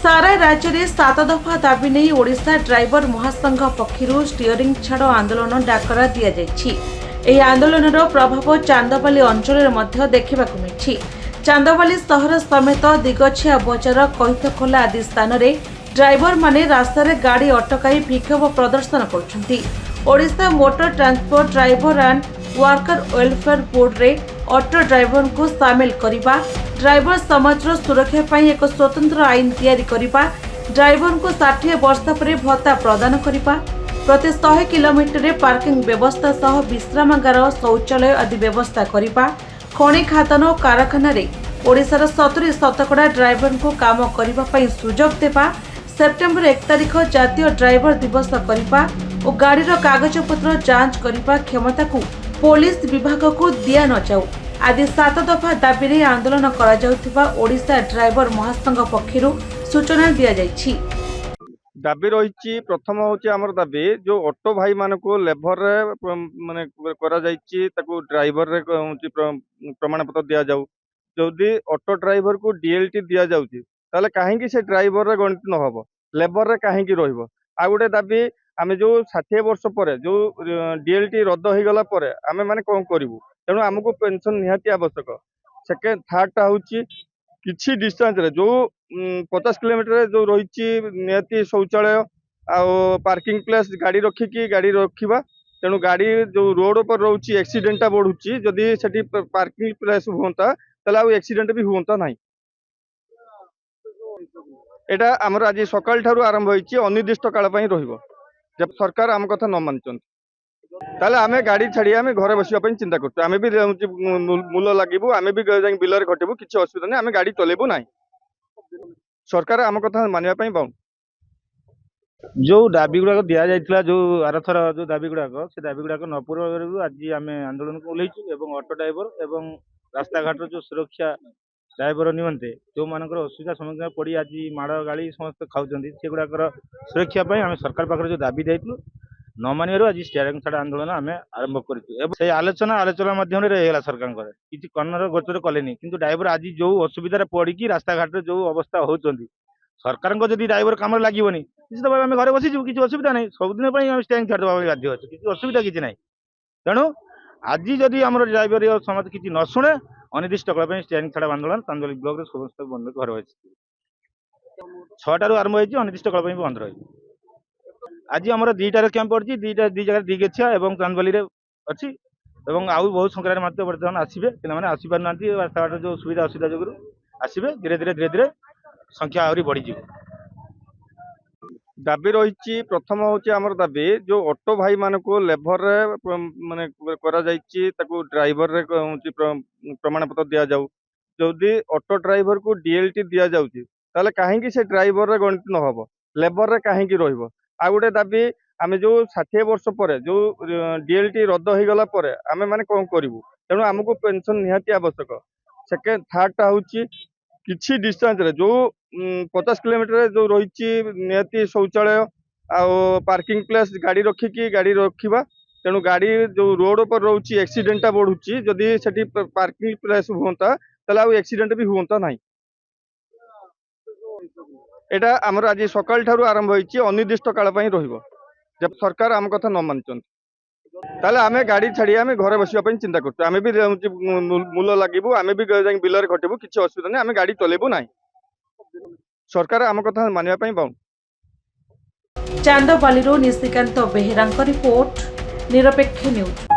सारा राज्य में 7 दफा दाबी नहीं ओडिशा ड्राइवर महासंघ पक्षर स्टीयरिंग छाड़ आंदोलन डाकरा दि जाएगी। यह आंदोलन प्रभाव चांदबाली अंचल देखा मिली। चांदबाली सहर समेत दिगछिया बजार कहितखोला आदि स्थान में ड्राइवर माने रास्ता गाड़ी अटकाई विक्षोभ प्रदर्शन कर motor transport driver and worker welfare board रे ऑटो ड्राइवर को सामिल करने, ड्राइवर समाज सुरक्षा पर एक स्वतंत्र आईन तैयारी करने, ड्राइवर को 60 वर्ष पर भत्ता प्रदान करने, प्रति 100 किलोमीटर पार्किंग व्यवस्था सह विश्रामागार शौचालय आदि व्यवस्था करने, खनि खातन और कारखाना ओडिशार 70 शतकड़ा ड्राइवर को काम करने सुजोग देवा, सेप्टेम्बर 1 तारिख जातीय ड्राइवर दिवस करने और गाड़ी कागजपत्र जांच करने क्षमता को पुलिस विभाग को दिया न जाऊ आदि 7 दफा दाबी आंदोलन ओडिशा ड्राइवर महासंघ पक्षर सूचना दि जाएगी। दाबी रही प्रथम हूँ दाबी जो ऑटो भाई मान को लेभर माने ड्राइवर प्रमाण पत्र दि जाऊ। जदि ऑटो ड्राइवर को डीएलटी दि जाऊँगी ताले कहीं से ड्राइवर गणित न हम लेबर कहीं आ गोटे दाबी आम जो 60 वर्ष पर जो डीएलटी रद्द हो गला आम मैंने कौन करूँ तेणु आमको पेंशन निहाती आवश्यक। सेकेंड थर्डटा हूँ किसी डिस्टेंस रे जो 50 किलोमीटर जो रही निहाती शौचालय आ पार्किंग प्लेस गाड़ी रखिकी गाड़ी रखा तेणु गाड़ी जो रोड पर रोचे एक्सीडेंटा बढ़ुची जदि से पार्किंग प्लेस हुआ एक्सीडेंट भी हुआ ना। एटा आमर आज सकाल ठारू आरंभ होइछि अनिर्दिष्ट काल पई रहिबो। जब सरकार आम कथा न मानछन ताले आमे गाड़ी छाड़ी आमे घरे बसिया पई चिंता करछु। आमे भी मूल लागिबु आमे भी जाई बिलर घटिबु किछि असुविधा नै आमे गाड़ी चलेबु नाही। सरकार आम कथा मानिया पई बाउ जो दाबी गुड़ाक दि जाइथिला जो आरथर जो दाबी गुड़ाक से दाबी गुड़ाक न पूरा आज आम आंदोलन को ओल्लैछु एवं ऑटो ड्राइवर एवं रास्ता घाट जो सुरक्षा ड्राइवर निमंते जो मानकर असुविधा सम्मुखीन पड़ी आज माड़ गाड़ी समस्त खाऊँ से गुड़ाकर सुरक्षा आम सरकार पाखे जो दाबी देइथु न मानिबार आज स्टीयरिंग छाड़ आंदोलन आम आरंभ कर आलोचना माध्यम सरकार किसी कर्णर गोचर कले कि ड्राइवर आज जो असुविधा पड़ी रास्ता घाट जो अवस्था होती सरकार जदि ड्राइवर कम लगे निश्चित भाव आम घर बसीचु किसी असुविधा नहीं सबुदिन स्टीयरिंग छाड़ देवा बाध्य अच्छे किसी असुविधा किसी ना। तेणु आज जदि आम ड्राइवर समाज किसी न शुणे अनिर्दिष्ट काल स्टीयरिंग छाड़ आंदोलन चांदोली ब्लॉक रे समस्त बंद घर बस 6टारू आरंभ होती अनिर्दिष्ट काल बंद रही। आज आम 2टार कैंप पड़ी दी जगह दिगछिया और चांदबाली अच्छी आउ बहुत संख्यार मात्र बर्तमान आसवे पे आसीपार ना रास्ता घाट जो सुविधा असुविधा जो आसवे धीरे धीरे संख्या आहरी बढ़ी। दाबी रही प्रथम हूँ दाबी जो ऑटो भाई मान को लेभर माने ड्राइवर प्रमाण पत्र दि जाऊ। जदि ऑटो ड्राइवर को डीएलटी दि जाऊँगी ताले कहीं से ड्राइवर गणित न हम लेबर कहीं आ गोटे दाबी आम जो 60 वर्ष पर जो डीएलटी रद्द हो गला आम मैंने कौन करूँ तेणु आमको पेंशन निहाती आवश्यक। सेकेंड थर्डटा हूँ किसी डिस्टेंस रे जो 50 किलोमीटर जो रही निहाती शौचालय आ पार्किंग प्लेस गाड़ी रखिकी गाड़ी रखा तेणु गाड़ी जो रोड पर रोचे एक्सीडेंटा बढ़ुची जदि से पार्किंग प्लेस हुआ एक्सीडेंट भी हुआ ना। एटा आमर आज सकाल ठारू आरंभ होइछि अनिर्दिष्ट काल पई रहिबो। जब सरकार आम कथा न मानछन ताले आमे गाड़ी छाड़ी आमे घरे बसिया पई चिंता करछु। आमे भी मूल लागिबु आमे भी जाई बिलर घटिबु किछि असुविधा नै आमे गाड़ी चलेबु नाही। सरकार आम कथा मानिया पई बाउ चांदबाली निशिकांत बेहेरा रिपोर्ट निरपेक्ष न्यूज।